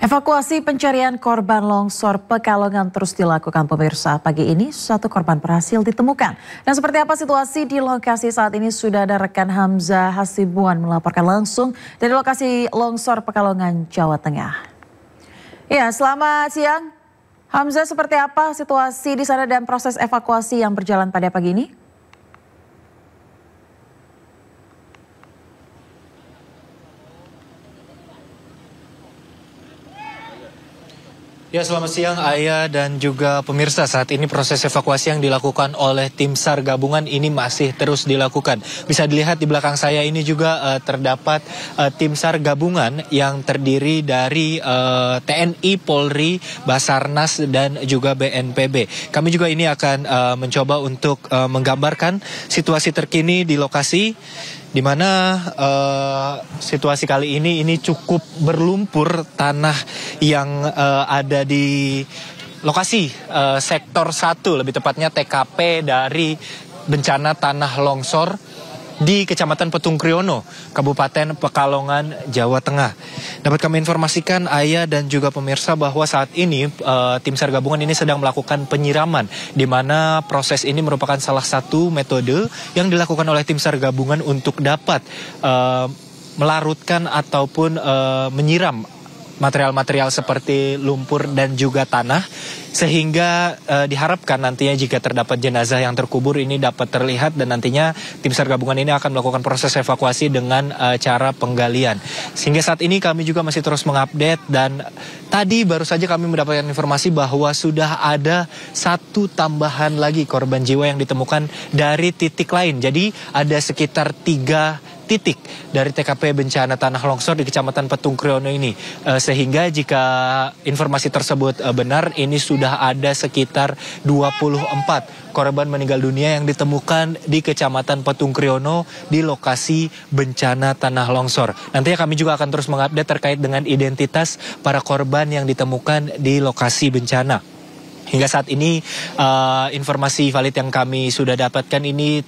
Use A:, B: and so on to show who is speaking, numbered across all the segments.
A: Evakuasi pencarian korban longsor Pekalongan terus dilakukan pemirsa. Pagi ini satu korban berhasil ditemukan. Dan seperti apa situasi di lokasi saat ini, sudah ada rekan Hamzah Hasibuan melaporkan langsung dari lokasi longsor Pekalongan, Jawa Tengah. Ya, selamat siang. Hamzah, seperti apa situasi di sana dan proses evakuasi yang berjalan pada pagi ini?
B: Ya, selamat siang Ayah dan juga pemirsa. Saat ini proses evakuasi yang dilakukan oleh tim SAR gabungan ini masih terus dilakukan. Bisa dilihat di belakang saya ini juga terdapat tim SAR gabungan yang terdiri dari TNI, Polri, Basarnas dan juga BNPB. Kami juga ini akan mencoba untuk menggambarkan situasi terkini di lokasi, di mana situasi kali ini cukup berlumpur tanah yang ada di lokasi sektor 1, lebih tepatnya TKP dari bencana tanah longsor di Kecamatan Petung Kriono, Kabupaten Pekalongan, Jawa Tengah. Dapat kami informasikan Ayah dan juga pemirsa bahwa saat ini tim SAR gabungan ini sedang melakukan penyiraman, di mana proses ini merupakan salah satu metode yang dilakukan oleh tim SAR gabungan untuk dapat melarutkan ataupun menyiram material-material seperti lumpur dan juga tanah, sehingga diharapkan nantinya jika terdapat jenazah yang terkubur ini dapat terlihat, dan nantinya tim SAR gabungan ini akan melakukan proses evakuasi dengan cara penggalian. Sehingga saat ini kami juga masih terus mengupdate, dan tadi baru saja kami mendapatkan informasi bahwa sudah ada satu tambahan lagi korban jiwa yang ditemukan dari titik lain. Jadi ada sekitar 3 titik dari TKP bencana tanah longsor di Kecamatan Petung Kriono ini. Sehingga jika informasi tersebut benar, ini sudah ada sekitar 24 korban meninggal dunia yang ditemukan di Kecamatan Petung Kriono di lokasi bencana tanah longsor. Nantinya kami juga akan terus mengupdate terkait dengan identitas para korban yang ditemukan di lokasi bencana. Hingga saat ini informasi valid yang kami sudah dapatkan ini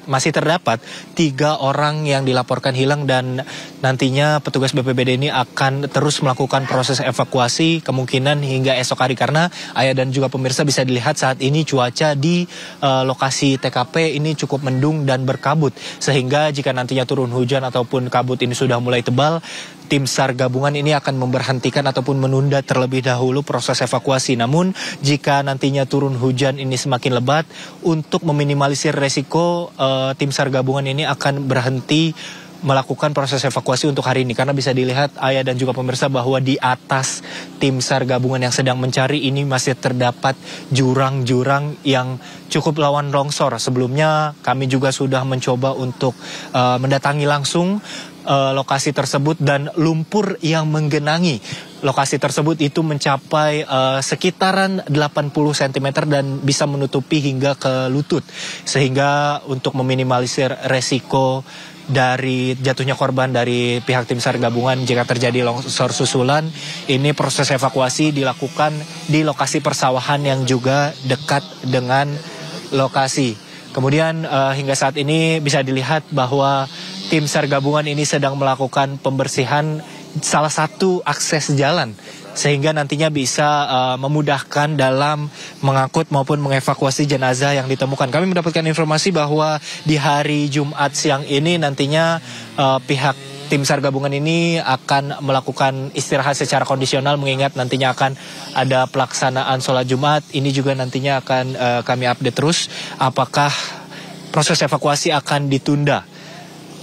B: masih terdapat 3 orang yang dilaporkan hilang, dan nantinya petugas BPBD ini akan terus melakukan proses evakuasi kemungkinan hingga esok hari, karena Ayah dan juga pemirsa bisa dilihat saat ini cuaca di lokasi TKP ini cukup mendung dan berkabut, sehingga jika nantinya turun hujan ataupun kabut ini sudah mulai tebal, tim SAR gabungan ini akan memberhentikan ataupun menunda terlebih dahulu proses evakuasi. Namun jika nantinya turun hujan ini semakin lebat, untuk meminimalisir resiko, tim SAR gabungan ini akan berhenti melakukan proses evakuasi untuk hari ini, karena bisa dilihat Ayah dan juga pemirsa bahwa di atas tim SAR gabungan yang sedang mencari ini masih terdapat jurang-jurang yang cukup rawan longsor. Sebelumnya kami juga sudah mencoba untuk mendatangi langsung lokasi tersebut, dan lumpur yang menggenangi lokasi tersebut itu mencapai sekitaran 80 cm dan bisa menutupi hingga ke lutut, sehingga untuk meminimalisir resiko dari jatuhnya korban dari pihak tim SAR gabungan jika terjadi longsor susulan, ini proses evakuasi dilakukan di lokasi persawahan yang juga dekat dengan lokasi. Kemudian hingga saat ini bisa dilihat bahwa tim SAR gabungan ini sedang melakukan pembersihan salah satu akses jalan, sehingga nantinya bisa memudahkan dalam mengangkut maupun mengevakuasi jenazah yang ditemukan. Kami mendapatkan informasi bahwa di hari Jumat siang ini nantinya pihak tim SAR gabungan ini akan melakukan istirahat secara kondisional, mengingat nantinya akan ada pelaksanaan sholat Jumat. Ini juga nantinya akan kami update terus apakah proses evakuasi akan ditunda,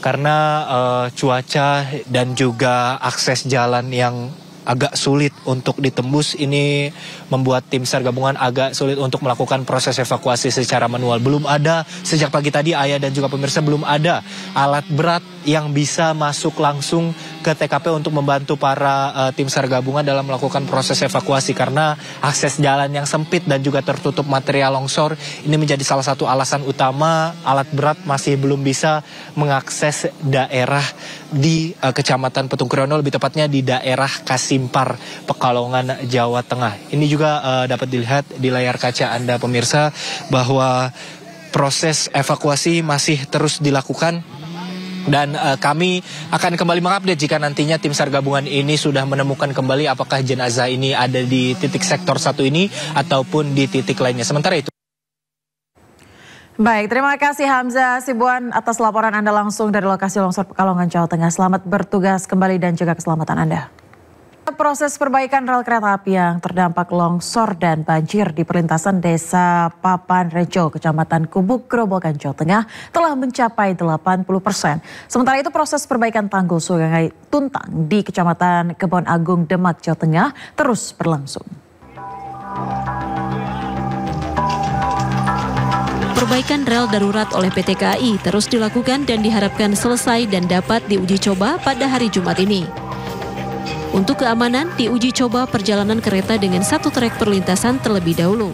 B: karena cuaca dan juga akses jalan yang agak sulit untuk ditembus ini membuat tim SAR gabungan agak sulit untuk melakukan proses evakuasi secara manual. Belum ada, sejak pagi tadi Ayah dan juga pemirsa, belum ada alat berat yang bisa masuk langsung ke TKP untuk membantu para tim SAR gabungan dalam melakukan proses evakuasi, karena akses jalan yang sempit dan juga tertutup material longsor ini menjadi salah satu alasan utama alat berat masih belum bisa mengakses daerah di Kecamatan Petung Kriono, lebih tepatnya di daerah Kasimpar, Pekalongan, Jawa Tengah. Ini juga dapat dilihat di layar kaca Anda pemirsa bahwa proses evakuasi masih terus dilakukan Dan kami akan kembali mengupdate jika nantinya tim SAR gabungan ini sudah menemukan kembali apakah jenazah ini ada di titik sektor 1 ini ataupun di titik lainnya. Sementara itu.
A: Baik, terima kasih Hamzah Hasibuan atas laporan Anda langsung dari lokasi longsor Pekalongan, Jawa Tengah. Selamat bertugas kembali dan jaga keselamatan Anda. Proses perbaikan rel kereta api yang terdampak longsor dan banjir di perlintasan Desa Papan Rejo, Kecamatan Kubuk, Grobogan, Jawa Tengah telah mencapai 80%. Sementara itu proses perbaikan tanggul Sungai Tuntang di Kecamatan Kebon Agung, Demak, Jawa Tengah terus berlangsung.
C: Perbaikan rel darurat oleh PT KAI terus dilakukan dan diharapkan selesai dan dapat diuji coba pada hari Jumat ini. Untuk keamanan, diuji coba perjalanan kereta dengan satu trek perlintasan terlebih dahulu.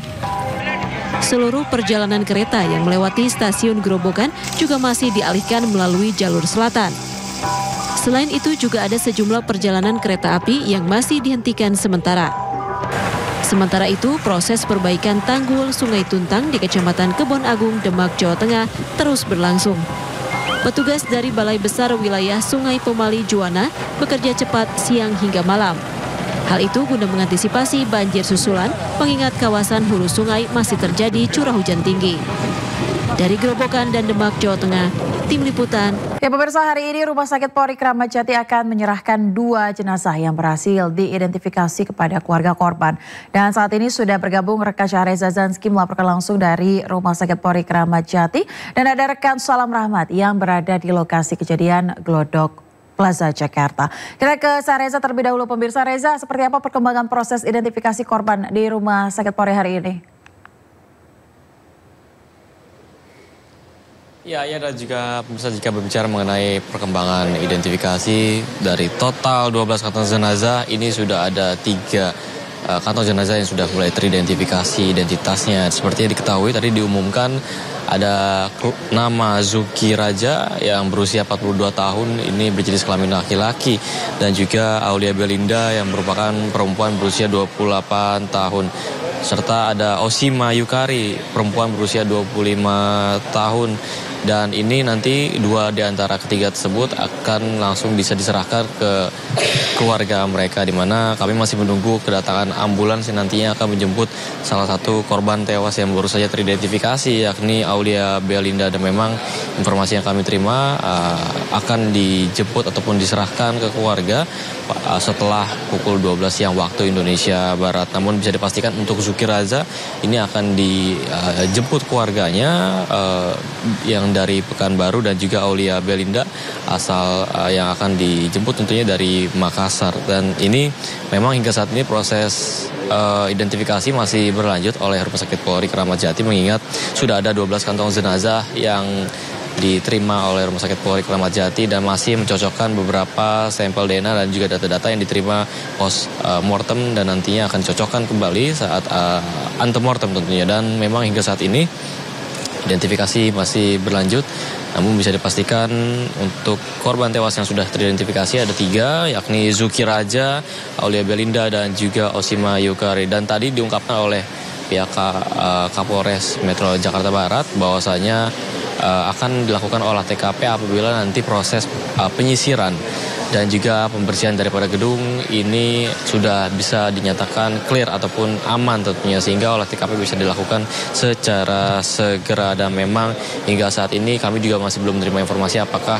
C: Seluruh perjalanan kereta yang melewati stasiun Grobogan juga masih dialihkan melalui jalur selatan. Selain itu juga ada sejumlah perjalanan kereta api yang masih dihentikan sementara. Sementara itu, proses perbaikan tanggul Sungai Tuntang di Kecamatan Kebon Agung, Demak, Jawa Tengah terus berlangsung. Petugas dari Balai Besar Wilayah Sungai Pemali Juwana bekerja cepat siang hingga malam. Hal itu guna mengantisipasi banjir susulan, mengingat kawasan hulu sungai masih terjadi curah hujan tinggi. Dari Grobogan dan Demak, Jawa Tengah, Tim Liputan.
A: Ya pemirsa, hari ini Rumah Sakit Polri Kramat Jati akan menyerahkan 2 jenazah yang berhasil diidentifikasi kepada keluarga korban. Dan saat ini sudah bergabung rekan Syahreza Zanski melaporkan langsung dari Rumah Sakit Polri Kramat Jati. Dan ada rekan Salam Rahmat yang berada di lokasi kejadian Glodok Plaza Jakarta. Kita ke Syahreza terlebih dahulu pemirsa. Reza, seperti apa perkembangan proses identifikasi korban di Rumah Sakit Polri hari ini?
D: Ya, dan juga pemirsa, jika berbicara mengenai perkembangan identifikasi dari total 12 kantong jenazah, ini sudah ada 3 kantong jenazah yang sudah mulai teridentifikasi identitasnya. Seperti yang diketahui tadi diumumkan ada nama Zuki Raja yang berusia 42 tahun, ini berjenis kelamin laki-laki, dan juga Aulia Belinda yang merupakan perempuan berusia 28 tahun. Serta ada Osima Yukari, perempuan berusia 25 tahun. Dan ini nanti 2 di antara ketiga tersebut akan langsung bisa diserahkan ke keluarga mereka, di mana kami masih menunggu kedatangan ambulans yang nantinya akan menjemput salah satu korban tewas yang baru saja teridentifikasi, yakni Aulia Belinda. Dan memang informasi yang kami terima akan dijemput ataupun diserahkan ke keluarga setelah pukul 12 siang waktu Indonesia Barat. Namun bisa dipastikan untuk Zuki Raza ini akan dijemput keluarganya yang dari Pekanbaru, dan juga Aulia Belinda asal yang akan dijemput tentunya dari Makassar. Dan ini memang hingga saat ini proses identifikasi masih berlanjut oleh Rumah Sakit Polri Kramat Jati, mengingat sudah ada 12 kantong jenazah yang diterima oleh Rumah Sakit Polri Kramat Jati dan masih mencocokkan beberapa sampel DNA dan juga data-data yang diterima post mortem, dan nantinya akan dicocokkan kembali saat antemortem tentunya. Dan memang hingga saat ini identifikasi masih berlanjut, namun bisa dipastikan untuk korban tewas yang sudah teridentifikasi ada 3, yakni Zuki Raja, Aulia Belinda, dan juga Osima Yukari. Dan tadi diungkapkan oleh pihak Kapolres Metro Jakarta Barat bahwasanya akan dilakukan olah TKP apabila nanti proses penyisiran dan juga pembersihan daripada gedung ini sudah bisa dinyatakan clear ataupun aman tentunya, sehingga olah TKP bisa dilakukan secara segera. Dan memang hingga saat ini kami juga masih belum menerima informasi apakah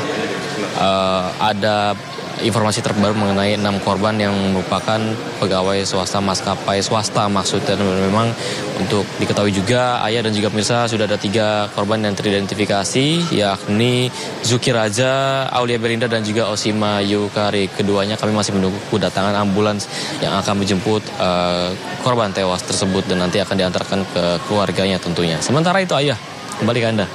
D: ada informasi terbaru mengenai 6 korban yang merupakan pegawai swasta, maskapai swasta maksudnya. Memang untuk diketahui juga, ayah dan juga pemirsa, sudah ada 3 korban yang teridentifikasi, yakni Zuki Raja, Aulia Belinda, dan juga Osima Yukari. Keduanya kami masih menunggu kedatangan ambulans yang akan menjemput korban tewas tersebut dan nanti akan diantarkan ke keluarganya tentunya. Sementara itu, ayah, kembali ke Anda.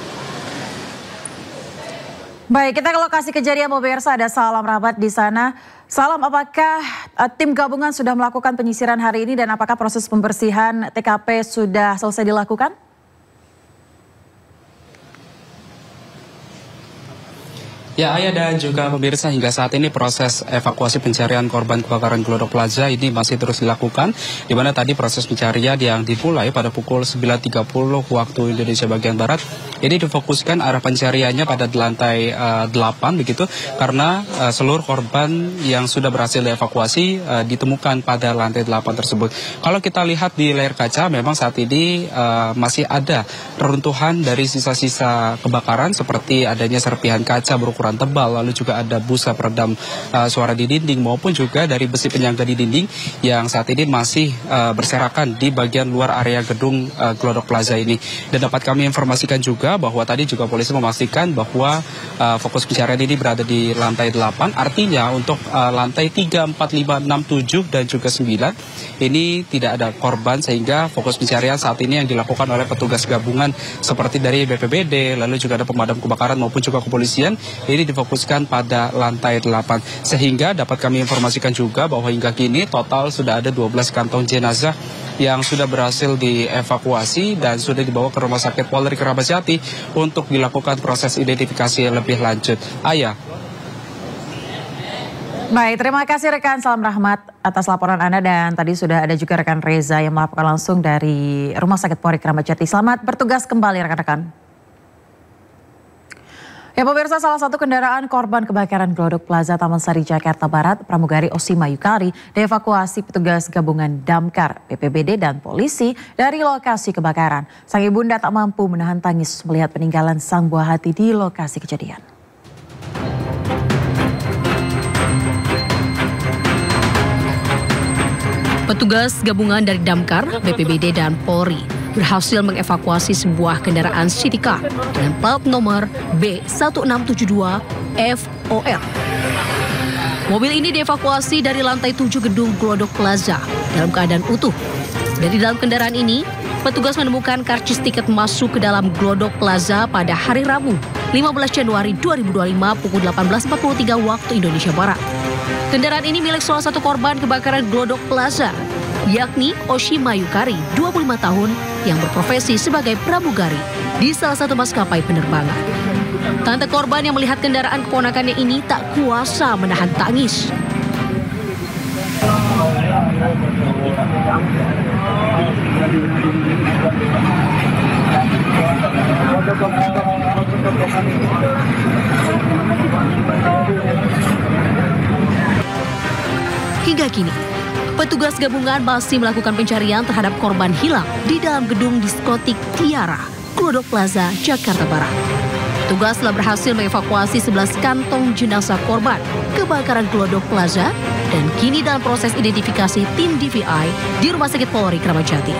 A: Baik, kita ke lokasi kejadian pemirsa, ada Salam Rahmat di sana. Salam, apakah tim gabungan sudah melakukan penyisiran hari ini dan apakah proses pembersihan TKP sudah selesai dilakukan?
E: Ya, Ayah dan juga pemirsa, hingga saat ini proses evakuasi pencarian korban kebakaran Glodok Plaza ini masih terus dilakukan, di mana tadi proses pencarian yang dimulai pada pukul 9.30 waktu Indonesia bagian Barat, ini difokuskan arah pencariannya pada lantai 8 begitu, karena seluruh korban yang sudah berhasil dievakuasi ditemukan pada lantai 8 tersebut. Kalau kita lihat di layar kaca, memang saat ini masih ada reruntuhan dari sisa-sisa kebakaran, seperti adanya serpihan kaca berukuran tebal, lalu juga ada busa peredam suara di dinding, maupun juga dari besi penyangga di dinding yang saat ini masih berserakan di bagian luar area gedung Glodok Plaza ini. Dan dapat kami informasikan juga bahwa tadi juga polisi memastikan bahwa fokus pencarian ini berada di lantai 8, artinya untuk lantai 3, 4, 5, 6, 7 dan juga 9 ini tidak ada korban, sehingga fokus pencarian saat ini yang dilakukan oleh petugas gabungan seperti dari BPBD, lalu juga ada pemadam kebakaran maupun juga kepolisian, ini difokuskan pada lantai 8. Sehingga dapat kami informasikan juga bahwa hingga kini total sudah ada 12 kantong jenazah yang sudah berhasil dievakuasi dan sudah dibawa ke Rumah Sakit Polri Keramat Jati untuk dilakukan proses identifikasi lebih lanjut. Ayah.
A: Baik, terima kasih rekan Salam Rahmat atas laporan Anda, dan tadi sudah ada juga rekan Reza yang melaporkan langsung dari Rumah Sakit Polri Keramat Jati. Selamat bertugas kembali rekan-rekan. Ya pemirsa, salah satu kendaraan korban kebakaran Glodok Plaza Taman Sari Jakarta Barat, pramugari Osima Yukari, dievakuasi petugas gabungan Damkar, BPBD dan polisi dari lokasi kebakaran. Sang ibunda tak mampu menahan tangis melihat peninggalan sang buah hati di lokasi kejadian.
C: Petugas gabungan dari Damkar, BPBD dan Polri berhasil mengevakuasi sebuah kendaraan city car dengan plat nomor B1672FOR. Mobil ini dievakuasi dari lantai 7 gedung Glodok Plaza dalam keadaan utuh. Dari dalam kendaraan ini, petugas menemukan karcis tiket masuk ke dalam Glodok Plaza pada hari Rabu, 15 Januari 2025 pukul 18.43 waktu Indonesia Barat. Kendaraan ini milik salah satu korban kebakaran Glodok Plaza, yakni Osima Yukari, 25 tahun, yang berprofesi sebagai pramugari di salah satu maskapai penerbangan. Tante korban yang melihat kendaraan keponakannya ini tak kuasa menahan tangis. Hingga kini, petugas gabungan masih melakukan pencarian terhadap korban hilang di dalam gedung diskotik Tiara, Glodok Plaza, Jakarta Barat. Petugas telah berhasil mengevakuasi 11 kantong jenazah korban kebakaran Glodok Plaza dan kini dalam proses identifikasi tim DVI di Rumah Sakit Polri Keramat Jati.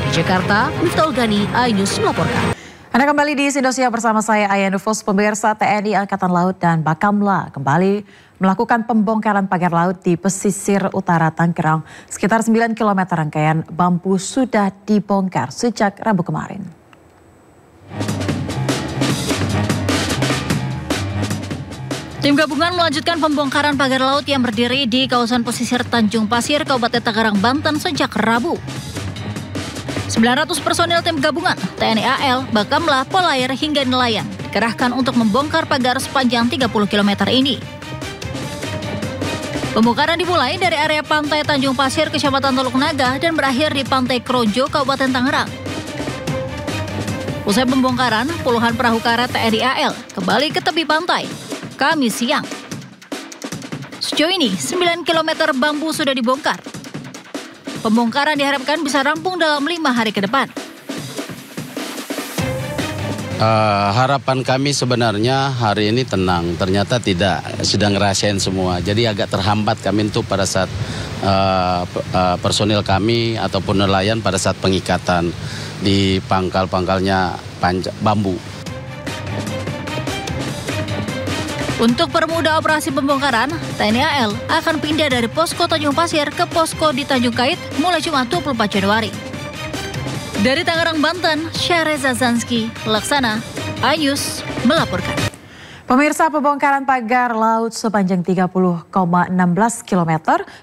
C: Di Jakarta, Miftahul Gani, iNews melaporkan.
A: Anda kembali di Indonesia bersama saya Ayah Nufus. Pemirsa, TNI Angkatan Laut dan Bakamla kembali melakukan pembongkaran pagar laut di pesisir utara Tangerang. Sekitar 9 km rangkaian bambu sudah dibongkar sejak Rabu kemarin.
F: Tim gabungan melanjutkan pembongkaran pagar laut yang berdiri di kawasan pesisir Tanjung Pasir, Kabupaten Tangerang, Banten sejak Rabu. 900 personil tim gabungan, TNI AL, Bakamla, Polair hingga nelayan dikerahkan untuk membongkar pagar sepanjang 30 km ini. Pembongkaran dimulai dari area pantai Tanjung Pasir, Kecamatan Teluk Naga dan berakhir di Pantai Krojo, Kabupaten Tangerang. Usai pembongkaran, puluhan perahu karet TNI AL kembali ke tepi pantai Kamis siang. Sejauh ini, 9 km bambu sudah dibongkar. Pembongkaran diharapkan bisa rampung dalam 5 hari ke depan.
G: Harapan kami sebenarnya hari ini tenang, ternyata tidak, sedang ngerasain semua. Jadi agak terhambat kami untuk pada saat personil kami ataupun nelayan pada saat pengikatan di pangkal-pangkalnya bambu.
F: Untuk permudah operasi pembongkaran, TNI AL akan pindah dari posko Tanjung Pasir ke posko di Tanjung Kait mulai Jumat 24 Januari. Dari Tangerang, Banten, Syareza Zanski, Laksana, iNews melaporkan.
A: Pemirsa, pembongkaran pagar laut sepanjang 30,16 km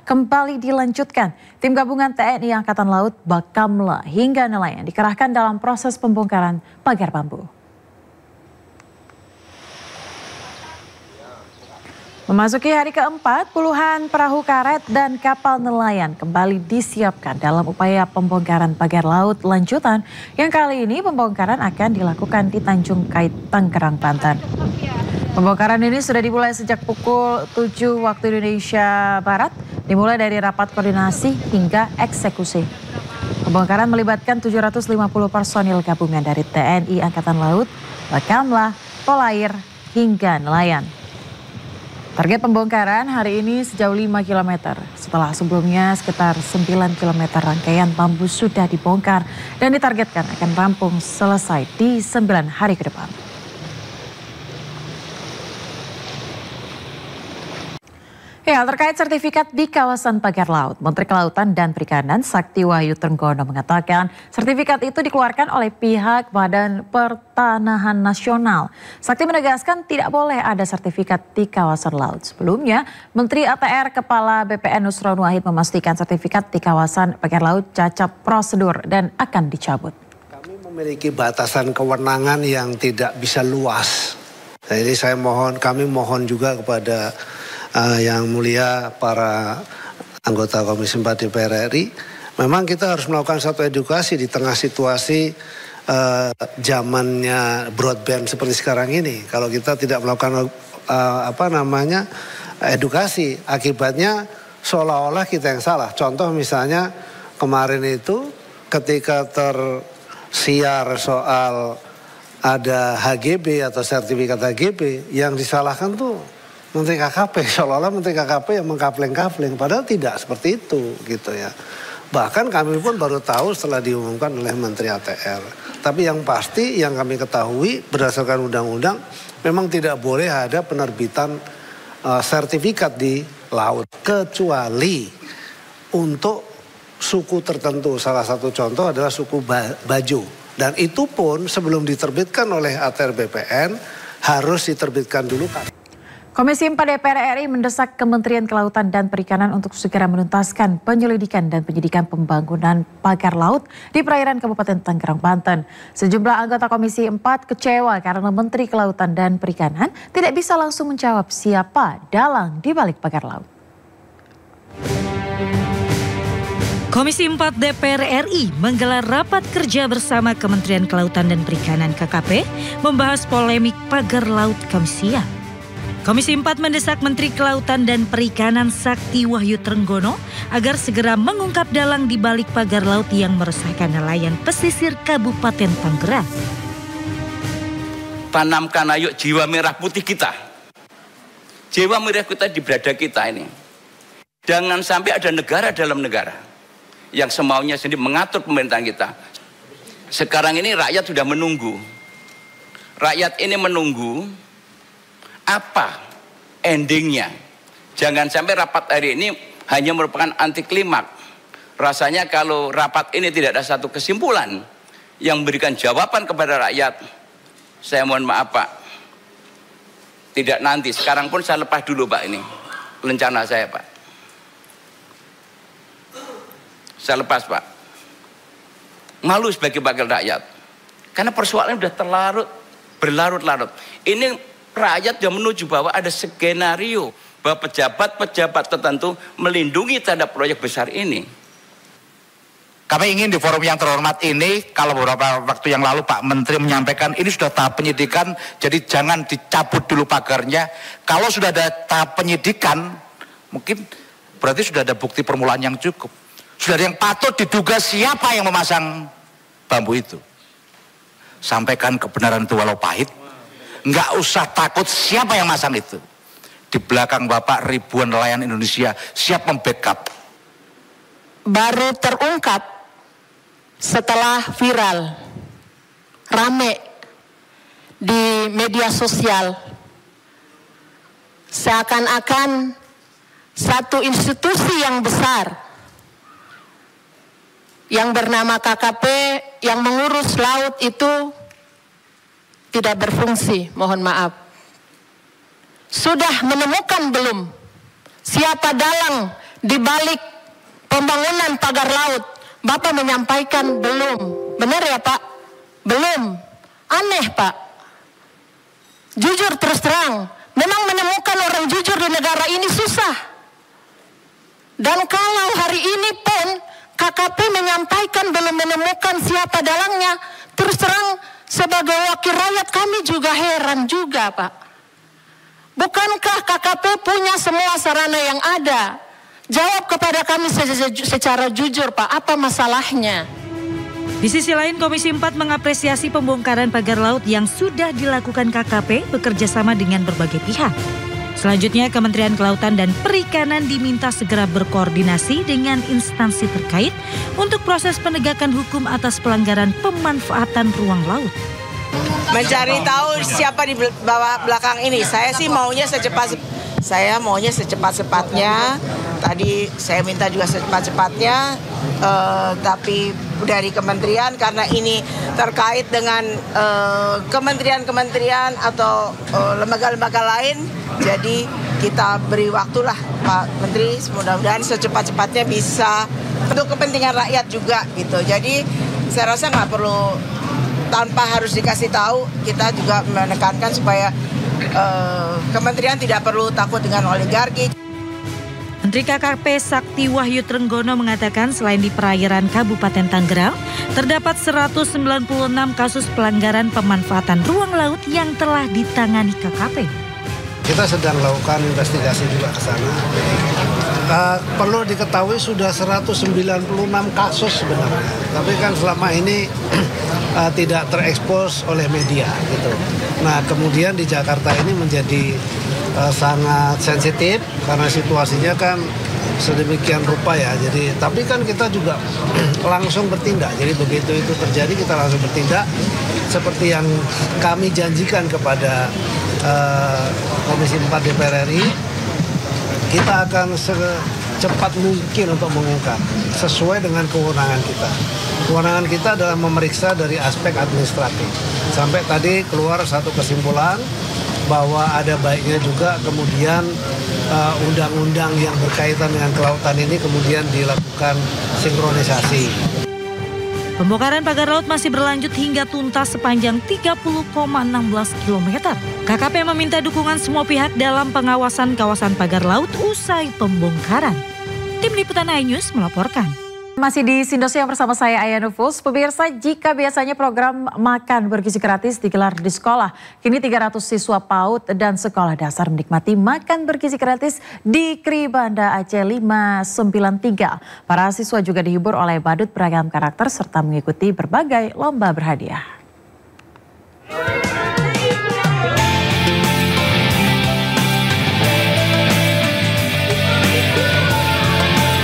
A: kembali dilanjutkan. Tim gabungan TNI Angkatan Laut, Bakamla hingga nelayan dikerahkan dalam proses pembongkaran pagar bambu. Memasuki hari keempat, puluhan perahu karet dan kapal nelayan kembali disiapkan dalam upaya pembongkaran pagar laut lanjutan yang kali ini pembongkaran akan dilakukan di Tanjung Kait, Tangerang, Banten. Pembongkaran ini sudah dimulai sejak pukul 7 waktu Indonesia Barat, dimulai dari rapat koordinasi hingga eksekusi. Pembongkaran melibatkan 750 personil gabungan dari TNI Angkatan Laut, Bakamla, Polair, hingga nelayan. Target pembongkaran hari ini sejauh 5 km. Setelah sebelumnya sekitar 9 km rangkaian bambu sudah dibongkar dan ditargetkan akan rampung selesai di 9 hari ke depan. Ya, terkait sertifikat di kawasan pagar laut, Menteri Kelautan dan Perikanan Sakti Wahyu Trenggono mengatakan sertifikat itu dikeluarkan oleh pihak Badan Pertanahan Nasional. Sakti menegaskan tidak boleh ada sertifikat di kawasan laut. Sebelumnya, Menteri ATR Kepala BPN Nusron Wahid memastikan sertifikat di kawasan pagar laut cacat prosedur dan akan dicabut.
H: Kami memiliki batasan kewenangan yang tidak bisa luas. Jadi kami mohon juga kepada yang mulia para anggota Komisi 4 DPR RI, memang kita harus melakukan satu edukasi di tengah situasi zamannya broadband seperti sekarang ini. Kalau kita tidak melakukan edukasi, akibatnya seolah-olah kita yang salah. Contoh misalnya kemarin itu ketika tersiar soal ada HGB atau sertifikat HGB, yang disalahkan tuh Menteri KKP, seolah-olah Menteri KKP yang mengkapleng-kapleng, padahal tidak seperti itu gitu ya. Bahkan kami pun baru tahu setelah diumumkan oleh Menteri ATR. Tapi yang pasti yang kami ketahui berdasarkan undang-undang memang tidak boleh ada penerbitan sertifikat di laut kecuali untuk suku tertentu. Salah satu contoh adalah suku Bajo. Dan itu pun sebelum diterbitkan oleh ATR BPN harus diterbitkan dulu kan.
A: Komisi 4 DPR RI mendesak Kementerian Kelautan dan Perikanan untuk segera menuntaskan penyelidikan dan penyidikan pembangunan pagar laut di perairan Kabupaten Tangerang, Banten. Sejumlah anggota Komisi 4 kecewa karena Menteri Kelautan dan Perikanan tidak bisa langsung menjawab siapa dalang di balik pagar laut.
I: Komisi 4 DPR RI menggelar rapat kerja bersama Kementerian Kelautan dan Perikanan KKP membahas polemik pagar laut Kamis siang. Komisi 4 mendesak Menteri Kelautan dan Perikanan Sakti Wahyu Trenggono agar segera mengungkap dalang di balik pagar laut yang meresahkan nelayan pesisir Kabupaten Tangerang.
J: Tanamkan ayo jiwa merah putih kita. Jiwa merah kita di berada kita ini. Jangan sampai ada negara dalam negara yang semaunya sendiri mengatur pemerintahan kita. Sekarang ini rakyat sudah menunggu. Rakyat ini menunggu apa endingnya. Jangan sampai rapat hari ini hanya merupakan anti klimaks. Rasanya kalau rapat ini tidak ada satu kesimpulan yang memberikan jawaban kepada rakyat, saya mohon maaf Pak, tidak nanti, sekarang pun saya lepas dulu Pak ini rencana saya Pak. Saya lepas Pak. Malu sebagai wakil rakyat. Karena persoalannya sudah berlarut-larut. Ini rakyat yang menuju bahwa ada skenario bahwa pejabat-pejabat tertentu melindungi terhadap proyek besar ini.
K: Kami ingin di forum yang terhormat ini, kalau beberapa waktu yang lalu Pak Menteri menyampaikan ini sudah tahap penyidikan, jadi jangan dicabut dulu pagarnya. Kalau sudah ada tahap penyidikan, mungkin berarti sudah ada bukti permulaan yang cukup. Sudah ada yang patut diduga siapa yang memasang bambu itu. Sampaikan kebenaran itu walau pahit. Nggak usah takut siapa yang masang itu. Di belakang Bapak ribuan nelayan Indonesia siap membackup.
L: Baru terungkap setelah viral, rame di media sosial. Seakan-akan satu institusi yang besar yang bernama KKP yang mengurus laut itu tidak berfungsi, mohon maaf. Sudah menemukan belum siapa dalang di balik pembangunan pagar laut? Bapak menyampaikan belum. Benar ya Pak? Belum. Aneh Pak. Jujur terus terang, memang menemukan menemukan orang jujur di negara ini susah. Dan kalau hari ini pun KKP menyampaikan belum menemukan siapa dalangnya, terus terang sebagai wakil rakyat kami juga heran juga, Pak. Bukankah KKP punya semua sarana yang ada? Jawab kepada kami secara jujur, Pak, apa masalahnya?
I: Di sisi lain, Komisi 4 mengapresiasi pembongkaran pagar laut yang sudah dilakukan KKP bekerja sama dengan berbagai pihak. Selanjutnya, Kementerian Kelautan dan Perikanan diminta segera berkoordinasi dengan instansi terkait untuk proses penegakan hukum atas pelanggaran pemanfaatan ruang laut.
M: Mencari tahu siapa di bawah belakang ini. Saya maunya secepat-cepatnya. Tadi saya minta juga secepat-cepatnya, tapi dari kementerian karena ini terkait dengan kementerian-kementerian atau lembaga-lembaga lain. Jadi kita beri waktulah Pak Menteri, mudah-mudahan secepat-cepatnya bisa untuk kepentingan rakyat juga gitu. Jadi saya rasa nggak perlu tanpa harus dikasih tahu, kita juga menekankan supaya kementerian tidak perlu takut dengan oligarki.
I: Menteri KKP Sakti Wahyu Trenggono mengatakan selain di perairan Kabupaten Tangerang, terdapat 196 kasus pelanggaran pemanfaatan ruang laut yang telah ditangani KKP.
H: Kita sedang lakukan investigasi juga ke sana. Perlu diketahui sudah 196 kasus sebenarnya. Tapi kan selama ini tidak terekspos oleh media gitu. Nah, kemudian di Jakarta ini menjadi sangat sensitif karena situasinya kan sedemikian rupa ya. Jadi tapi kan kita juga langsung bertindak. Jadi begitu itu terjadi kita langsung bertindak seperti yang kami janjikan kepada Komisi 4 DPR RI. Kita akan secepat mungkin untuk mengungkap sesuai dengan kewenangan kita. Kewenangan kita adalah memeriksa dari aspek administratif. Sampai tadi keluar satu kesimpulan bahwa ada baiknya juga kemudian undang-undang yang berkaitan dengan kelautan ini kemudian dilakukan sinkronisasi.
I: Pembongkaran pagar laut masih berlanjut hingga tuntas sepanjang 30,16 km. KKP meminta dukungan semua pihak dalam pengawasan kawasan pagar laut usai pembongkaran. Tim Liputan iNews melaporkan.
A: Masih di Sindosiang bersama saya Aya Nufus. Pemirsa, jika biasanya program makan bergizi gratis digelar di sekolah, kini 300 siswa PAUD dan sekolah dasar menikmati makan bergizi gratis di KRI Banda Aceh 593. Para siswa juga dihibur oleh badut beragam karakter serta mengikuti berbagai lomba berhadiah.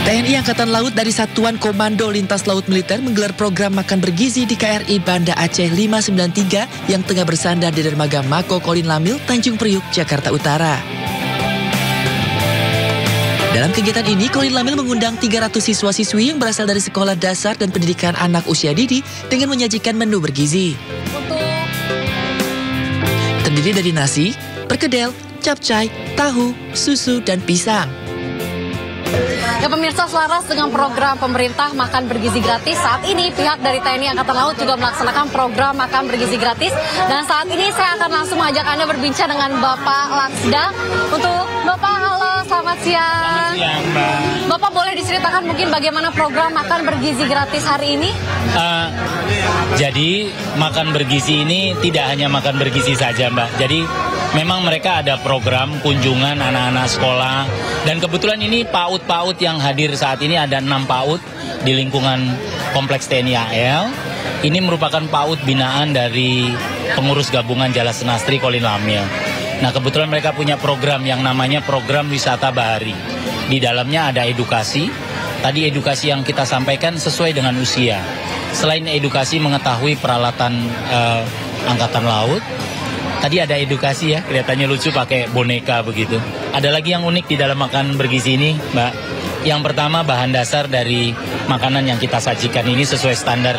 N: TNI Angkatan Laut dari Satuan Komando Lintas Laut Militer menggelar program makan bergizi di KRI Banda Aceh 593 yang tengah bersandar di dermaga Mako Kolin Lamil, Tanjung Priuk, Jakarta Utara. Dalam kegiatan ini, Kolin Lamil mengundang 300 siswa-siswi yang berasal dari sekolah dasar dan pendidikan anak usia dini dengan menyajikan menu bergizi. Terdiri dari nasi, perkedel, capcay, tahu, susu, dan pisang.
O: Ya pemirsa, selaras dengan program pemerintah makan bergizi gratis, saat ini pihak dari TNI Angkatan Laut juga melaksanakan program makan bergizi gratis. Dan saat ini saya akan langsung mengajak Anda berbincang dengan Bapak Laksda. Untuk Bapak, halo, selamat siang. Selamat siang, Mbak. Bapak boleh diceritakan mungkin bagaimana program makan bergizi gratis hari ini?
P: Jadi makan bergizi ini tidak hanya makan bergizi saja, Mbak. Jadi memang mereka ada program kunjungan anak-anak sekolah. Dan kebetulan ini PAUD-PAUD yang hadir saat ini ada 6 PAUD di lingkungan Kompleks TNI AL. Ini merupakan PAUD binaan dari pengurus gabungan Jala Senastri Kolin Lamil. Nah, kebetulan mereka punya program yang namanya program wisata bahari. Di dalamnya ada edukasi. Tadi edukasi yang kita sampaikan sesuai dengan usia. Selain edukasi mengetahui peralatan Angkatan Laut, tadi ada edukasi ya, kelihatannya lucu pakai boneka begitu. Ada lagi yang unik di dalam makan bergizi ini, Mbak. Yang pertama, bahan dasar dari makanan yang kita sajikan ini sesuai standar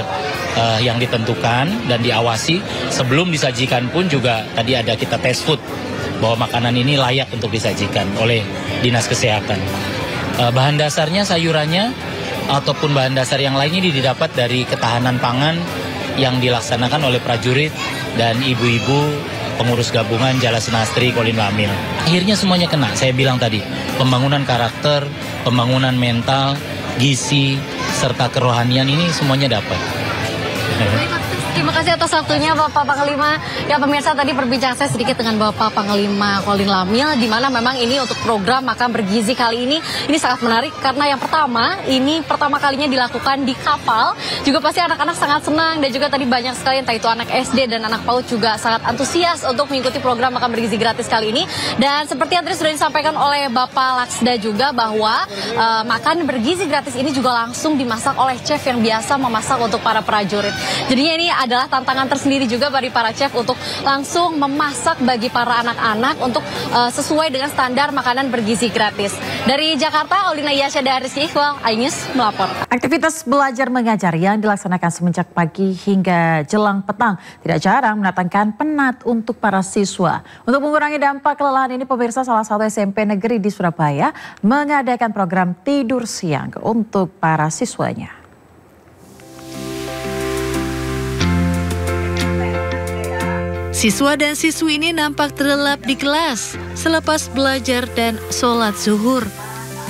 P: yang ditentukan dan diawasi. Sebelum disajikan pun juga tadi ada kita tes food, bahwa makanan ini layak untuk disajikan oleh Dinas Kesehatan. Bahan dasarnya, sayurannya, ataupun bahan dasar yang lainnya didapat dari ketahanan pangan yang dilaksanakan oleh prajurit dan ibu-ibu pengurus gabungan Jala Senastri Colin Lamil. Akhirnya semuanya kena, saya bilang tadi, pembangunan karakter, pembangunan mental, gizi, serta kerohanian ini semuanya dapat.
O: Terima kasih atas waktunya Bapak Panglima. Ya pemirsa, tadi berbincang saya sedikit dengan Bapak Panglima Colin Lamil, di mana memang ini untuk program makan bergizi kali ini sangat menarik karena yang pertama, ini pertama kalinya dilakukan di kapal. Juga pasti anak-anak sangat senang dan juga tadi banyak sekali entah itu anak SD dan anak PAUD juga sangat antusias untuk mengikuti program makan bergizi gratis kali ini. Dan seperti yang tadi sudah disampaikan oleh Bapak Laksda juga bahwa makan bergizi gratis ini juga langsung dimasak oleh chef yang biasa memasak untuk para prajurit. Jadinya ini adalah tantangan tersendiri juga bagi para chef untuk langsung memasak bagi para anak-anak untuk sesuai dengan standar makanan bergizi gratis. Dari Jakarta, Olina Yasha dari Rizky Iqbal, iNews melapor.
A: Aktivitas belajar mengajar yang dilaksanakan semenjak pagi hingga jelang petang tidak jarang mendatangkan penat untuk para siswa. Untuk mengurangi dampak kelelahan ini, pemirsa, salah satu SMP negeri di Surabaya mengadakan program tidur siang untuk para siswanya.
C: Siswa dan siswi ini nampak terlelap di kelas selepas belajar dan sholat zuhur.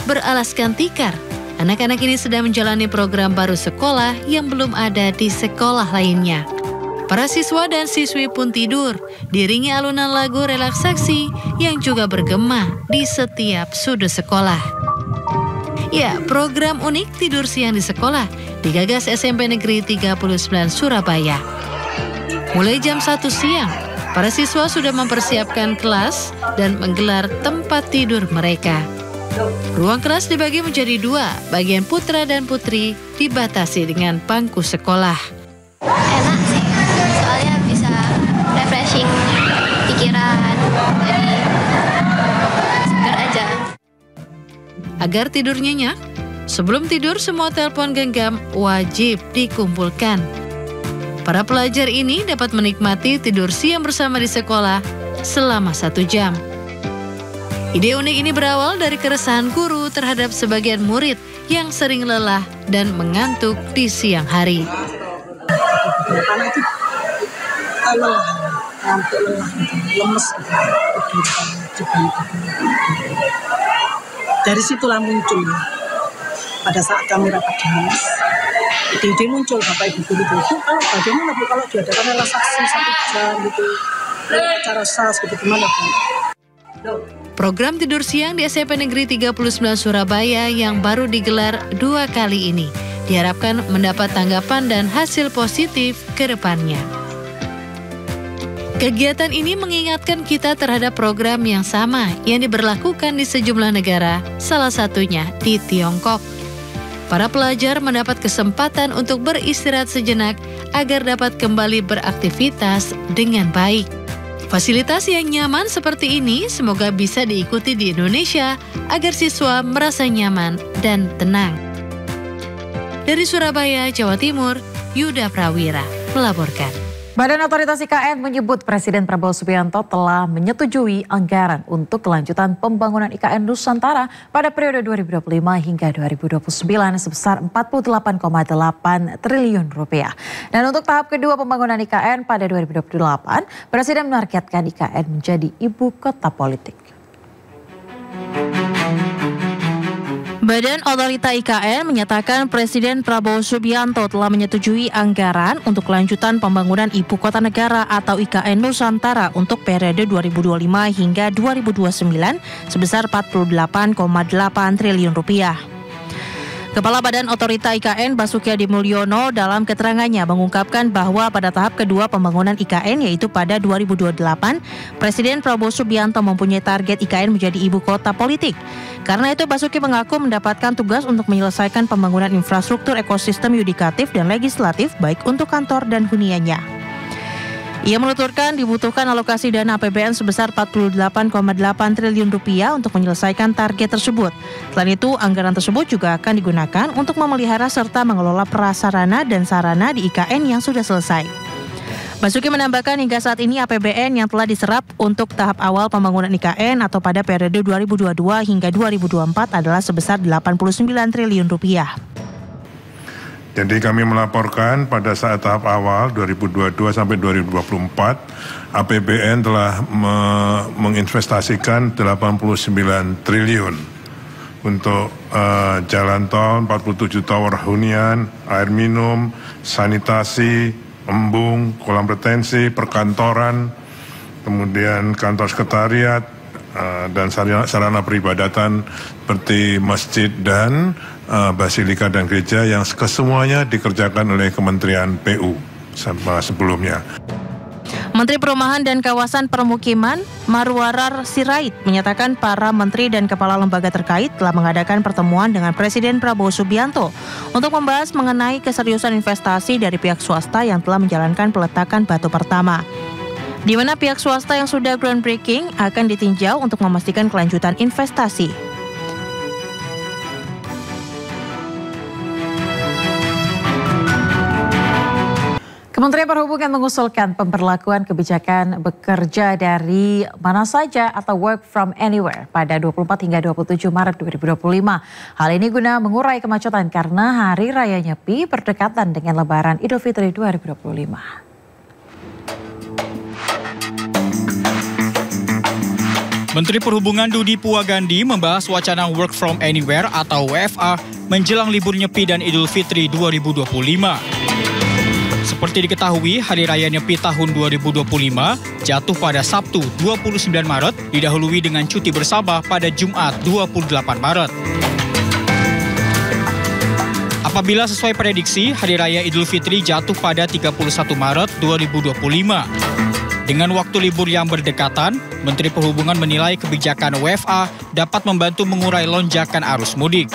C: Beralaskan tikar, anak-anak ini sedang menjalani program baru sekolah yang belum ada di sekolah lainnya. Para siswa dan siswi pun tidur, diiringi alunan lagu relaksasi yang juga bergema di setiap sudut sekolah. Ya, program unik tidur siang di sekolah digagas SMP Negeri 39 Surabaya. Mulai jam 1 siang, para siswa sudah mempersiapkan kelas dan menggelar tempat tidur mereka. Ruang kelas dibagi menjadi 2, bagian putra dan putri dibatasi dengan bangku sekolah.
Q: Enak sih, soalnya bisa refreshing pikiran, jadi segar aja.
C: Agar tidur nyenyak, sebelum tidur semua telepon genggam wajib dikumpulkan. Para pelajar ini dapat menikmati tidur siang bersama di sekolah selama 1 jam. Ide unik ini berawal dari keresahan guru terhadap sebagian murid yang sering lelah dan mengantuk di siang hari.
R: Anak itu lelah, ngantuk, lemes. Dari situlah muncul pada saat kami rapat dinas. Ide muncul Bapak Ibu guru itu bagaimana Bu kalau diadakan relaksasi 1 jam gitu, cara SAS gitu, gimana Bu?
C: Program tidur siang di SMP Negeri 39 Surabaya yang baru digelar 2 kali ini diharapkan mendapat tanggapan dan hasil positif ke depannya. Kegiatan ini mengingatkan kita terhadap program yang sama yang diberlakukan di sejumlah negara, salah satunya di Tiongkok. Para pelajar mendapat kesempatan untuk beristirahat sejenak agar dapat kembali beraktivitas dengan baik. Fasilitas yang nyaman seperti ini semoga bisa diikuti di Indonesia agar siswa merasa nyaman dan tenang. Dari Surabaya, Jawa Timur, Yuda Prawira melaporkan.
A: Badan Otoritas IKN menyebut Presiden Prabowo Subianto telah menyetujui anggaran untuk kelanjutan pembangunan IKN Nusantara pada periode 2025 hingga 2029 sebesar 48,8 triliun rupiah. Dan untuk tahap kedua pembangunan IKN pada 2028, Presiden menargetkan IKN menjadi ibu kota politik.
F: Badan Otorita IKN menyatakan Presiden Prabowo Subianto telah menyetujui anggaran untuk kelanjutan pembangunan Ibu Kota Negara atau IKN Nusantara untuk periode 2025 hingga 2029 sebesar 48,8 triliun rupiah. Kepala Badan Otorita IKN Basuki Hadi Mulyono dalam keterangannya mengungkapkan bahwa pada tahap kedua pembangunan IKN yaitu pada 2028, Presiden Prabowo Subianto mempunyai target IKN menjadi ibu kota politik. Karena itu Basuki mengaku mendapatkan tugas untuk menyelesaikan pembangunan infrastruktur ekosistem yudikatif dan legislatif baik untuk kantor dan huniannya. Ia menuturkan dibutuhkan alokasi dana APBN sebesar 48,8 triliun rupiah untuk menyelesaikan target tersebut. Selain itu, anggaran tersebut juga akan digunakan untuk memelihara serta mengelola prasarana dan sarana di IKN yang sudah selesai. Basuki menambahkan hingga saat ini APBN yang telah diserap untuk tahap awal pembangunan IKN atau pada periode 2022 hingga 2024 adalah sebesar 89 triliun rupiah.
S: Jadi kami melaporkan pada saat tahap awal 2022 sampai 2024 APBN telah menginvestasikan 89 triliun untuk jalan tol, 47 tower hunian, air minum, sanitasi, embung, kolam retensi, perkantoran, kemudian kantor sekretariat, dan sarana peribadatan seperti masjid dan basilika dan gereja yang kesemuanya dikerjakan oleh Kementerian PU sebelumnya.
T: Menteri Perumahan dan Kawasan Permukiman Marwarar Sirait menyatakan para menteri dan kepala lembaga terkait telah mengadakan pertemuan dengan Presiden Prabowo Subianto untuk membahas mengenai keseriusan investasi dari pihak swasta yang telah menjalankan peletakan batu pertama, di mana pihak swasta yang sudah groundbreaking akan ditinjau untuk memastikan kelanjutan investasi.
A: Kementerian Perhubungan mengusulkan pemberlakuan kebijakan bekerja dari mana saja atau work from anywhere pada 24 hingga 27 Maret 2025. Hal ini guna mengurai kemacetan karena Hari Raya Nyepi berdekatan dengan Lebaran Idul Fitri 2025.
U: Menteri Perhubungan Dudi Puwagandi membahas wacana Work from Anywhere atau WFA menjelang libur Nyepi dan Idul Fitri 2025. Seperti diketahui, Hari Raya Nyepi tahun 2025 jatuh pada Sabtu 29 Maret, didahului dengan cuti bersama pada Jumat 28 Maret. Apabila sesuai prediksi, Hari Raya Idul Fitri jatuh pada 31 Maret 2025. Dengan waktu libur yang berdekatan, Menteri Perhubungan menilai kebijakan WFA dapat membantu mengurai lonjakan arus mudik.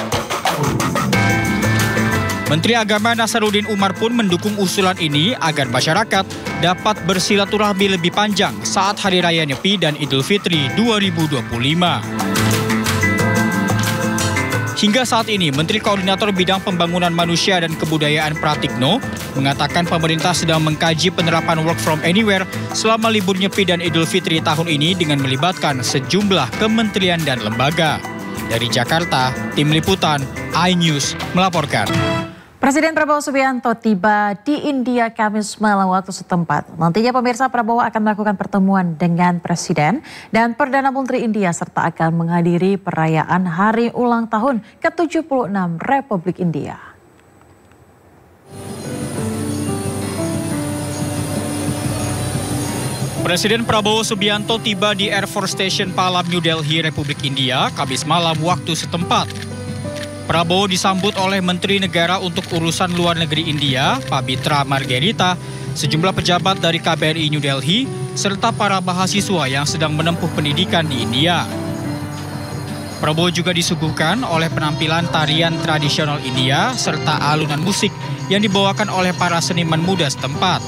U: Menteri Agama Nasaruddin Umar pun mendukung usulan ini agar masyarakat dapat bersilaturahmi lebih panjang saat Hari Raya Nyepi dan Idul Fitri 2025. Hingga saat ini, Menteri Koordinator Bidang Pembangunan Manusia dan Kebudayaan Pratikno mengatakan pemerintah sedang mengkaji penerapan work from anywhere selama libur Nyepi dan Idul Fitri tahun ini dengan melibatkan sejumlah kementerian dan lembaga. Dari Jakarta, Tim Liputan iNews melaporkan.
A: Presiden Prabowo Subianto tiba di India Kamis malam waktu setempat. Nantinya pemirsa, Prabowo akan melakukan pertemuan dengan Presiden dan Perdana Menteri India serta akan menghadiri perayaan Hari Ulang Tahun ke-76 Republik India.
U: Presiden Prabowo Subianto tiba di Air Force Station Palam, New Delhi, Republik India, Kamis malam waktu setempat. Prabowo disambut oleh Menteri Negara untuk Urusan Luar Negeri India, Pabitra Margarita, sejumlah pejabat dari KBRI New Delhi, serta para mahasiswa yang sedang menempuh pendidikan di India. Prabowo juga disuguhkan oleh penampilan tarian tradisional India, serta alunan musik yang dibawakan oleh para seniman muda setempat.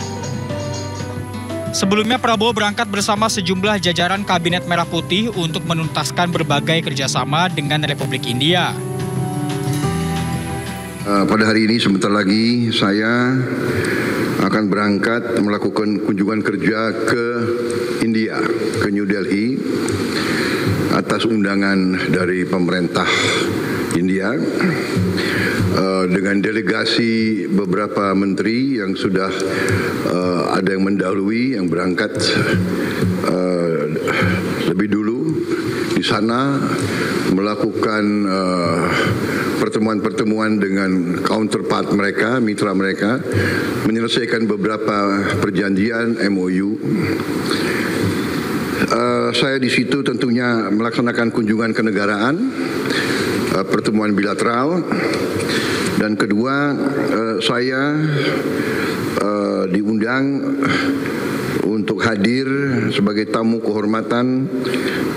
U: Sebelumnya Prabowo berangkat bersama sejumlah jajaran Kabinet Merah Putih untuk menuntaskan berbagai kerjasama dengan Republik India.
V: Pada hari ini sebentar lagi saya akan berangkat melakukan kunjungan kerja ke India, ke New Delhi atas undangan dari pemerintah India dengan delegasi beberapa menteri yang sudah ada yang mendahului, yang berangkat lebih dulu di sana melakukan pertemuan-pertemuan dengan counterpart mereka, mitra mereka, menyelesaikan beberapa perjanjian MOU. Saya di situ tentunya melaksanakan kunjungan kenegaraan, pertemuan bilateral, dan kedua saya diundang untuk hadir sebagai tamu kehormatan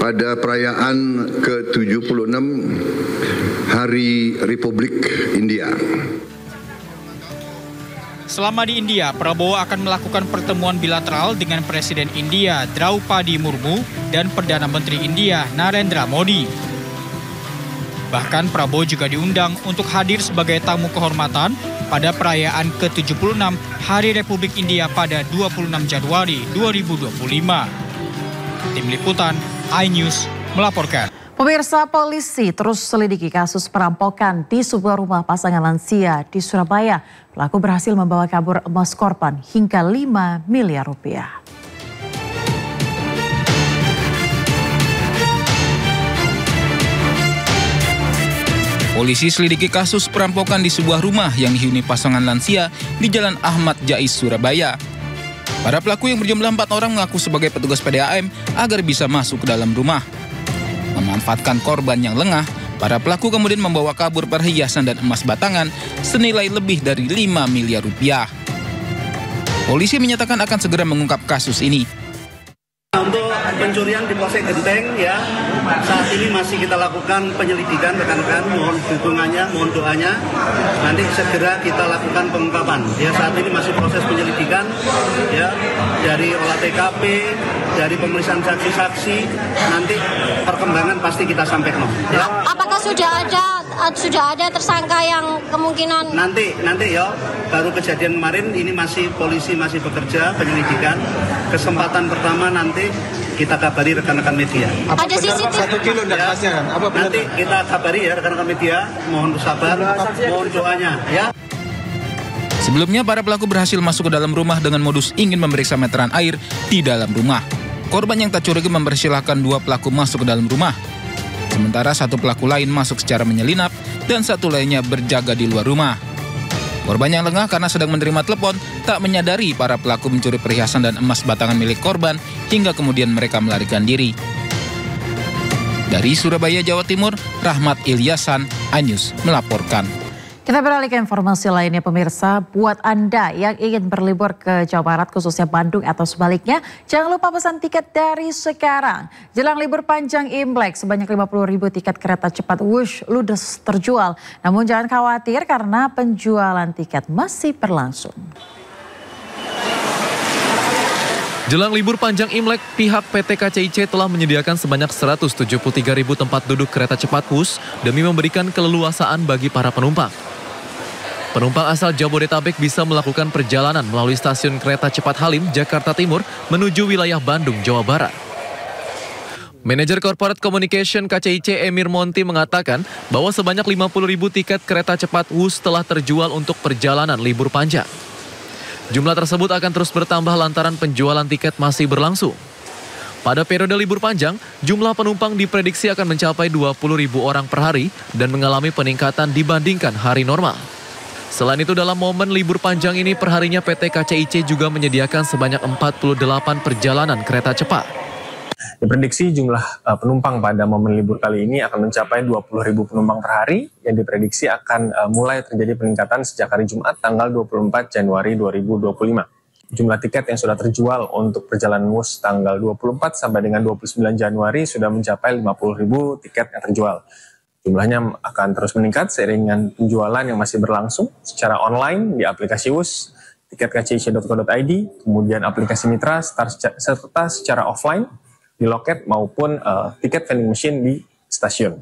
V: pada perayaan ke-76 Hari Republik India.
U: Selama di India, Prabowo akan melakukan pertemuan bilateral dengan Presiden India Draupadi Murmu dan Perdana Menteri India Narendra Modi. Bahkan Prabowo juga diundang untuk hadir sebagai tamu kehormatan pada perayaan ke-76 Hari Republik India pada 26 Januari 2025. Tim Liputan iNews melaporkan.
A: Pemirsa, polisi terus selidiki kasus perampokan di sebuah rumah pasangan lansia di Surabaya. Pelaku berhasil membawa kabur emas korban hingga 5 miliar rupiah.
B: Polisi selidiki kasus perampokan di sebuah rumah yang dihuni pasangan lansia di Jalan Ahmad Jais, Surabaya. Para pelaku yang berjumlah 4 orang mengaku sebagai petugas PDAM agar bisa masuk ke dalam rumah. Memanfaatkan korban yang lengah, para pelaku kemudian membawa kabur perhiasan dan emas batangan senilai lebih dari 5 miliar rupiah. Polisi menyatakan akan segera mengungkap kasus ini.
D: Untuk pencurian di Polsek Genteng ya, saat ini masih kita lakukan penyelidikan rekan-rekan, mohon dukungannya, mohon doanya. Nanti segera kita lakukan pengungkapan. Ya, saat ini masih proses penyelidikan ya, dari olah TKP, dari pemeriksaan saksi-saksi, nanti perkembangan pasti kita sampaikan. Ya.
O: Apakah sudah ada tersangka yang kemungkinan
D: nanti ya, baru kejadian kemarin ini polisi masih bekerja penyelidikan. Kesempatan pertama nanti kita kabari rekan-rekan media.
O: Ada CCTV
D: 1 kilo ya, kan? Nanti kita kabari ya rekan-rekan media, mohon sabar, mohon doanya ya.
B: Sebelumnya para pelaku berhasil masuk ke dalam rumah dengan modus ingin memeriksa meteran air di dalam rumah. Korban yang tak curiga mempersilahkan 2 pelaku masuk ke dalam rumah. Sementara 1 pelaku lain masuk secara menyelinap dan 1 lainnya berjaga di luar rumah. Korban yang lengah karena sedang menerima telepon tak menyadari para pelaku mencuri perhiasan dan emas batangan milik korban hingga kemudian mereka melarikan diri. Dari Surabaya, Jawa Timur, Rahmat Ilyasan, iNews melaporkan.
A: Kita beralih ke informasi lainnya pemirsa, buat Anda yang ingin berlibur ke Jawa Barat khususnya Bandung atau sebaliknya, jangan lupa pesan tiket dari sekarang. Jelang libur panjang Imlek, sebanyak 50.000 tiket kereta cepat Wush ludes terjual. Namun jangan khawatir karena penjualan tiket masih berlangsung.
W: Jelang libur panjang Imlek, pihak PT KCIC telah menyediakan sebanyak 173.000 tempat duduk kereta cepat Wush demi memberikan keleluasaan bagi para penumpang. Penumpang asal Jabodetabek bisa melakukan perjalanan melalui stasiun kereta cepat Halim, Jakarta Timur menuju wilayah Bandung, Jawa Barat. Manajer Corporate Communication KCIC Emir Monti mengatakan bahwa sebanyak 50.000 tiket kereta cepat Wush telah terjual untuk perjalanan libur panjang. Jumlah tersebut akan terus bertambah lantaran penjualan tiket masih berlangsung. Pada periode libur panjang, jumlah penumpang diprediksi akan mencapai 20.000 orang per hari dan mengalami peningkatan dibandingkan hari normal. Selain itu, dalam momen libur panjang ini perharinya PT KCIC juga menyediakan sebanyak 48 perjalanan kereta cepat.
X: Diprediksi jumlah penumpang pada momen libur kali ini akan mencapai 20.000 penumpang per hari yang diprediksi akan mulai terjadi peningkatan sejak hari Jumat tanggal 24 Januari 2025. Jumlah tiket yang sudah terjual untuk perjalanan Wush tanggal 24 sampai dengan 29 Januari sudah mencapai 50.000 tiket yang terjual. Jumlahnya akan terus meningkat seiring dengan penjualan yang masih berlangsung secara online di aplikasi Wush, tiket.kcic.co.id, kemudian aplikasi Mitra, serta secara offline di loket maupun tiket vending machine di stasiun.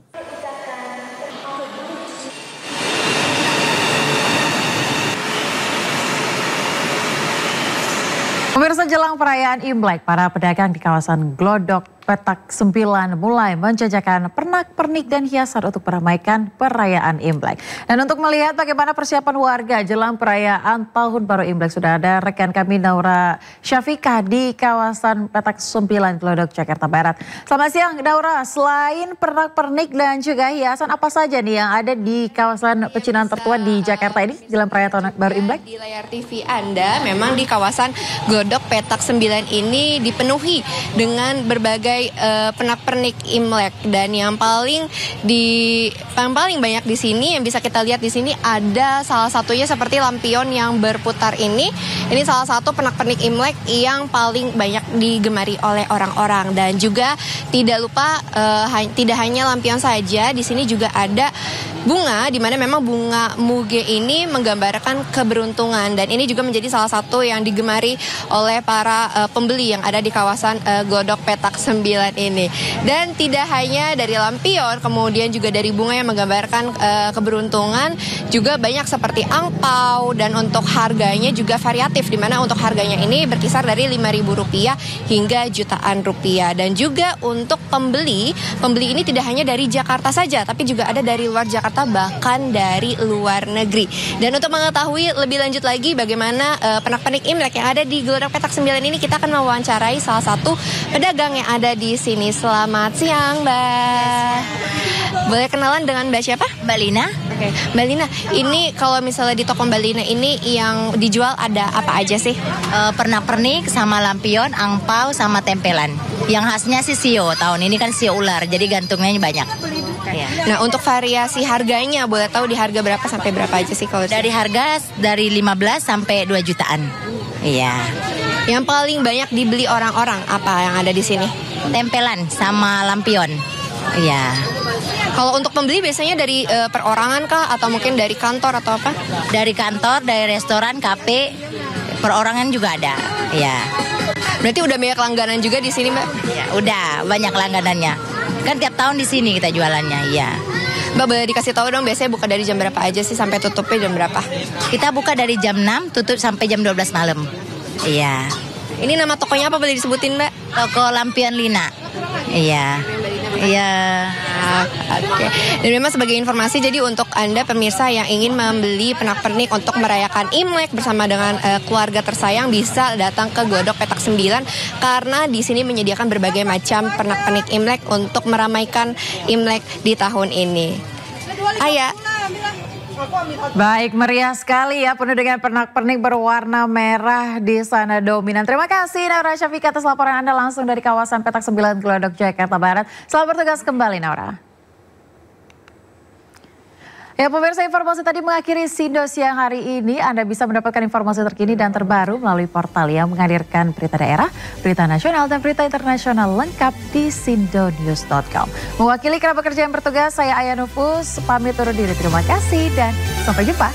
A: Pemirsa, jelang perayaan Imlek, para pedagang di kawasan Glodok Petak 9 mulai menjajakan pernak-pernik dan hiasan untuk meramaikan perayaan Imlek. Dan untuk melihat bagaimana persiapan warga jelang perayaan Tahun Baru Imlek, sudah ada rekan kami Daura Syafiqah di kawasan Petak 9 Glodok, Jakarta Barat. Selamat siang Daura, selain pernak-pernik dan juga hiasan, apa saja nih yang ada di kawasan pecinan tertua di Jakarta ini jelang perayaan Tahun Baru Imlek?
Y: Di layar TV Anda, memang di kawasan Glodok Petak 9 ini dipenuhi dengan berbagai pernak-pernik Imlek, dan yang paling banyak di sini yang bisa kita lihat di sini ada salah satunya seperti lampion yang berputar ini. Ini salah satu pernak-pernik Imlek yang paling banyak digemari oleh orang-orang, dan juga tidak lupa tidak hanya lampion saja, di sini juga ada bunga, di mana memang bunga muge ini menggambarkan keberuntungan, dan ini juga menjadi salah satu yang digemari oleh para pembeli yang ada di kawasan Glodok Petak 9 ini. Dan tidak hanya dari lampion, kemudian juga dari bunga yang menggambarkan keberuntungan, juga banyak seperti angpau, dan untuk harganya juga variatif, di mana untuk harganya ini berkisar dari Rp5.000 hingga jutaan rupiah. Dan juga untuk pembeli ini tidak hanya dari Jakarta saja, tapi juga ada dari luar Jakarta, bahkan dari luar negeri. Dan untuk mengetahui lebih lanjut lagi bagaimana pernak-pernik Imlek yang ada di Glodok Petak 9 ini, kita akan mewawancarai salah satu pedagang yang ada di sini. Selamat siang, Mbak. Boleh kenalan dengan Mbak siapa?
E: Mbak Lina.
Y: Oke, Mbak Lina, ini kalau misalnya di toko Mbak Lina ini yang dijual ada apa aja sih?
E: Pernak-pernik sama lampion, angpau sama tempelan. Yang khasnya sih sio. Tahun ini kan sio ular, jadi gantungnya banyak. Ya.
Y: Nah, untuk variasi harganya, boleh tahu di harga berapa sampai berapa aja sih kalau
E: dari harga dari 15 sampai 2 jutaan. Iya.
Y: Yang paling banyak dibeli orang-orang apa yang ada di sini?
E: Tempelan sama lampion. Iya.
Y: Kalau untuk pembeli biasanya dari perorangan kah atau mungkin dari kantor atau apa?
E: Dari kantor, dari restoran, kafe, perorangan juga ada. Iya.
Y: Berarti udah banyak langganan juga di sini, Mbak?
E: Ya, udah banyak langganannya. Kan tiap tahun di sini kita jualannya, iya.
Y: Mbak, boleh dikasih tahu dong biasanya buka dari jam berapa aja sih sampai tutupnya jam berapa?
E: Kita buka dari jam 6, tutup sampai jam 12 malam. Iya.
Y: Ini nama tokonya apa, boleh disebutin, Mbak?
E: Toko Lampion Lina. Iya. Iya.
Y: Oke. Dan memang sebagai informasi, jadi untuk Anda pemirsa yang ingin membeli pernak-pernik untuk merayakan Imlek bersama dengan keluarga tersayang, bisa datang ke Glodok Petak 9 karena di sini menyediakan berbagai macam pernak-pernik Imlek untuk meramaikan Imlek di tahun ini. Aya.
A: Baik, meriah sekali ya, penuh dengan pernak-pernik berwarna merah di sana dominan. Terima kasih Naura Syafika atas laporan Anda langsung dari kawasan Petak 9 Glodok, Jakarta Barat. Selamat bertugas kembali, Naura. Ya pemirsa, informasi tadi mengakhiri Sindo siang hari ini. Anda bisa mendapatkan informasi terkini dan terbaru melalui portal yang menghadirkan berita daerah, berita nasional, dan berita internasional lengkap di sindonews.com. Mewakili kerabat kerja yang bertugas, saya Aya Nufus, pamit undur diri. Terima kasih dan sampai jumpa.